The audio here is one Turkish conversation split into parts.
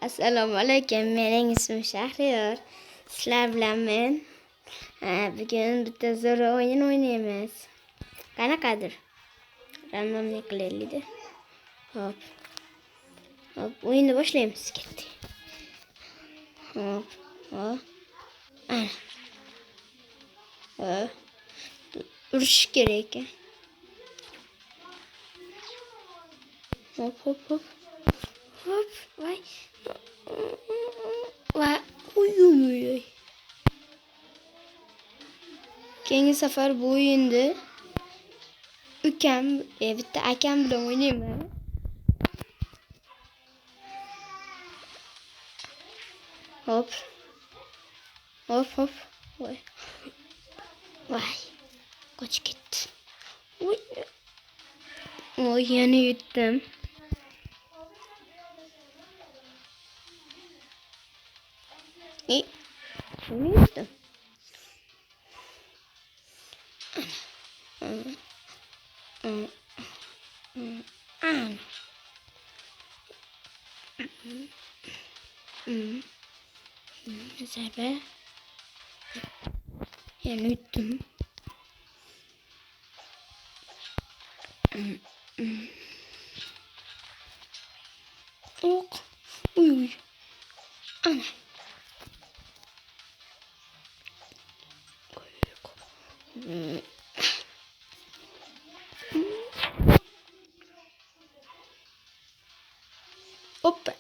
Assalomu alaykum. Mening ismim Shahriyor. Sizlar bilan men bugun bitta zo'r o'yin o'ynaymiz. Qanaqadir? Randomlik qilaylik-da. Hop. Hop, o'yinni boshlaymiz. Ketdi. Hop. Hop. Ana. Urish kerak ekan. Hop hop hop. Hop. Vay. Vay. Uy. Keyingi safar bu o'yinda bitta akam bilan o'ynayman. Hop. Hop hop. Vay. Vay. Qochib ketdi. Uy. Oy, yana yutdim. Şunu yuttum. Zerbe. Yani yuttum. Ok. Uy. Ana. Hoppa.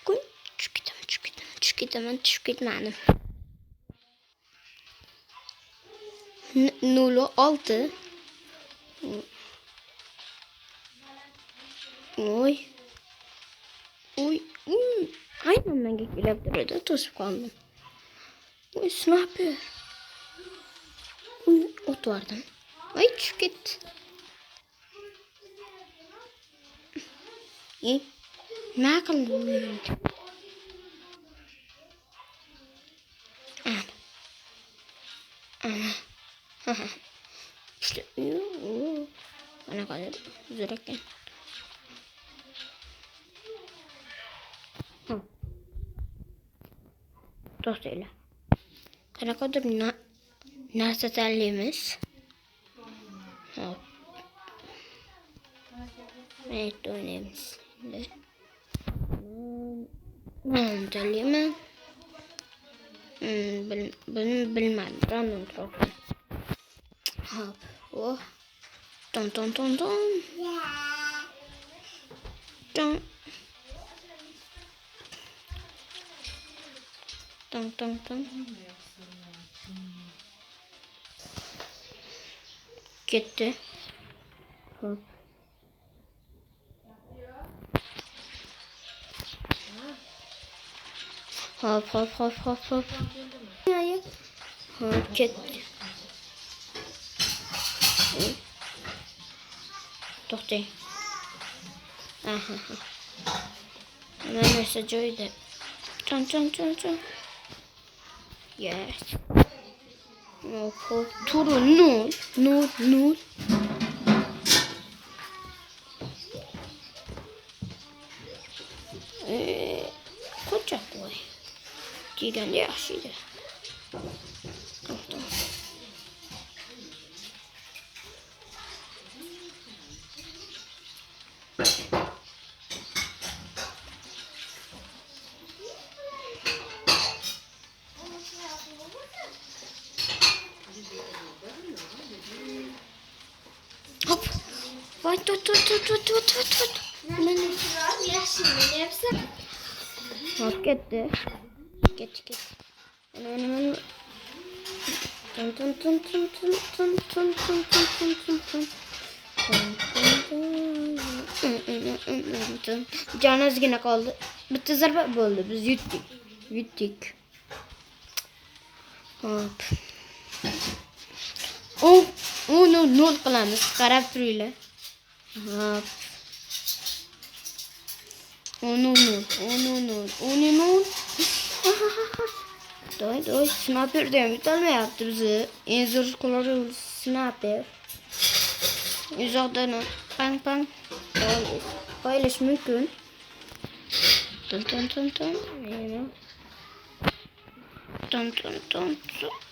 Koy. Çık gitmedim. 06. Oy. Aynen ben gelip durdu. Tosip kaldım. Oy, ne yapıyor? Oy, ot vardı. Ay, çık git. İyi. Ne kaldın? Ana. İşte. Ana kadar züreken. Dostuyla. Kanakadır nasıl terliğimiz? Hop. Evet, oynayalım şimdi. Terliğimi. Bilmem. Random troll. Hop. Oh. Ton. Ton. Gitti. Hop. Hop. Hayır. Hop, gitti. Tohtay. Aha. Neyse joy'da. Ton. Yes. Hop. Turu nul. Koca boy. Gigan yaşıydı. Tamam. Hop. Vay tut. Ne yaşım ne yapsam? Hop gitti. Geç. Hemen. Tun. Canınız yine kaldı. Bitti zarba oldu. Biz yuttuk. Hop. Nol qilamiz. Qarab turinglar. Hop. Nol. Doy. Sniper de yutalmayapti bizi. En zo'r qulari sniper. Uzoqdan pang. Qo'yilish mumkin. Ton. Yana. Ton.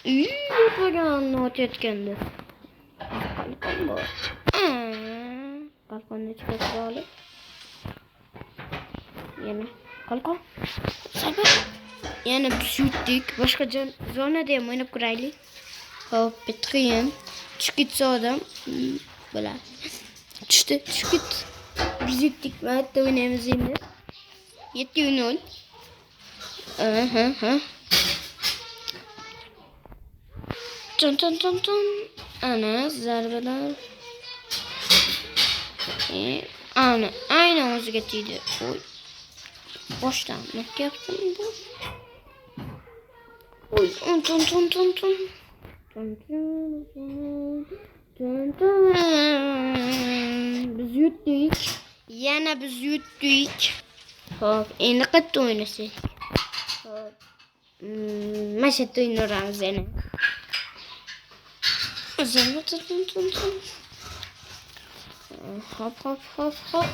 Yapmagan o'tayotganda. Qalqon bor. Qalqonni chiqarib olib. Yana qalqon. Sabr. Yana biz yutdik. Boshqa zonada ham o'ynab ko'raylik. Hop, bitqiyin. Chiqib ketsa odam. Bular. Tushib ket. Biz yutdik. Mayda o'ynaymiz endi. 7-0. Ton. Ana zarbalar. Ana aynan o'ziga tegdi. Oy. Boshdan nima qilyaptim bu? Oy, ton. Biz yutdik. Yana biz yutdik. Hop, endi qayerda o'ynasak? Hop. Mashatda o'ynaymiz yana. Ton. Hop.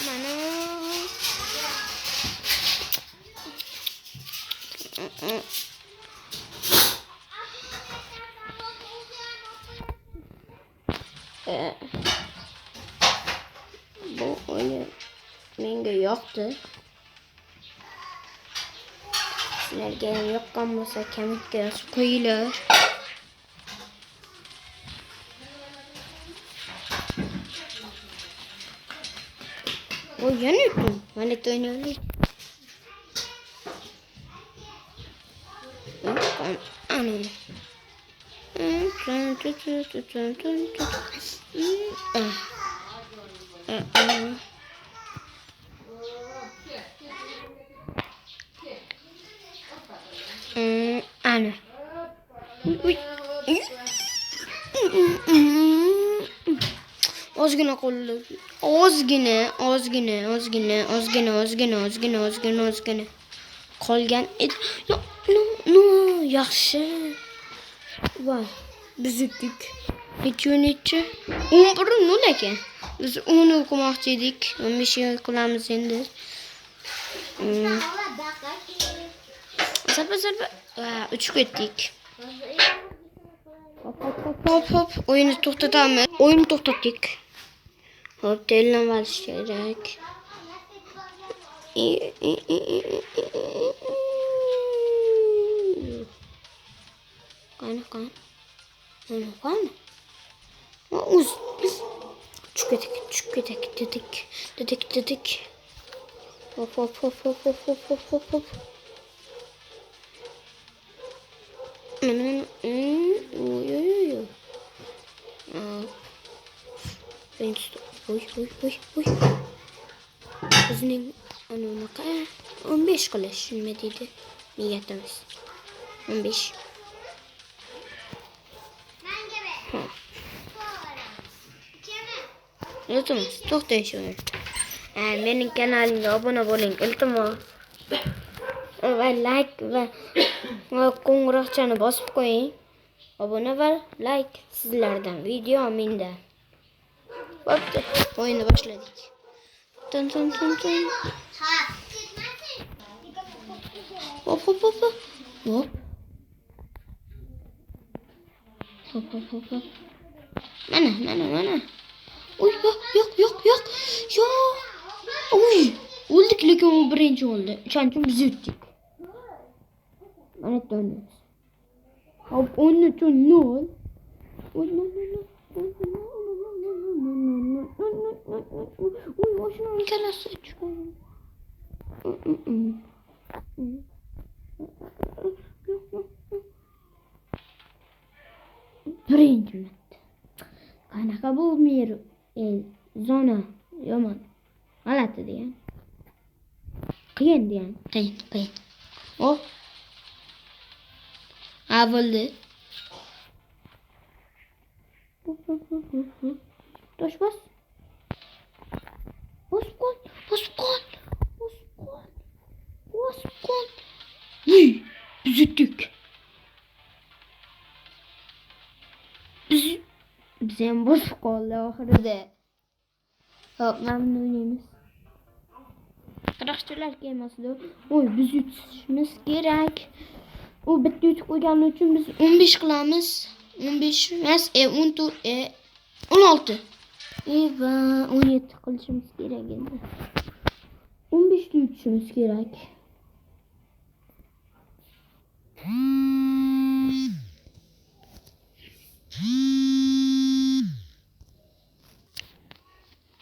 Mana. Bu oyun menga yoqdi. Sizlarga ham yoqqan bo'lsa, kommentga yozib qo'yinglar. Oy, yana yutdim. Mana o'ynaylik. Ana. Ana. Ozgina qoldi. Ozgina. Qolgan edi. No, yaxshi. Voy, biz yutdik. Necha? 11-0 ekan. Biz 10 o'qimoqchi edik. 15 qilamiz endi. Zarba. 3 ketdik. Hop. O'yinni to'xtatamiz. O'yinni to'xtatdik. Hop, tayinlab olish kerak. Qani. O'z. Tushib ketak dedik. Hop. Oy. Oy. Bizning anaqa 15 qilish nima deydi? Niyatimiz. 15. Iltimos, to'xtang shu yerda. Mening kanalimga obuna bo'ling, iltimos. Va like va qo'ng'iroqchani bosib qo'ying. Obuna va like sizlardan, video mendan. Bo'pti, o'yinni boshladik. Ton. Hop. Mana. Oy, yo'q. Oy, o'ldik, lekin u birinchi o'ldi. Shuning uchun biz yutdik. Mana to'yimiz. Hop, 10-0. Oy, oshnamning kalasi chiqadi. Birinchi marta. Qanaqa bu mer zona yomon. G'alati degan. Qiyin degan. Qiyin. Oh. Bo'ldi. Tosh bos. Bosib qol. bosib qol. Voy, biz o'tdik. Biz ham bosib qoldi oxirida. Hop, mamnunmiz. Qiraqchilar kelmasdi. Voy, biz yutishimiz kerak. U bitta yutib qo'ygani uchun biz 15 qilamiz. 15 emas, 14, 16. Va 17 qilishimiz kerak endi. 15 ta yutishimiz kerak.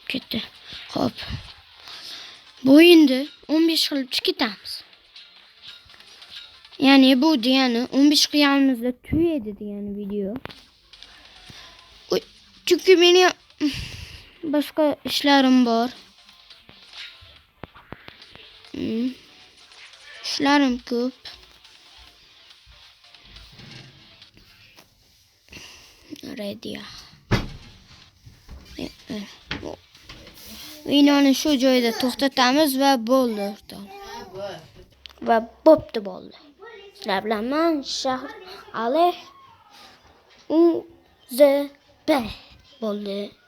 Ketdi. Hop. Bu endi 15 qilib ketamiz. Ya'ni bu degani 15 qilganimizda tugaydi degani video. Chunki meni boshqa ishlarim bor. İşlerim ko'p. Radio. Videoni shu joyda to'xtatamiz va bo'ldi. Va bo'pti bo'ldi. Sizlar bilan men Shahr Ali UZB bo'ldi.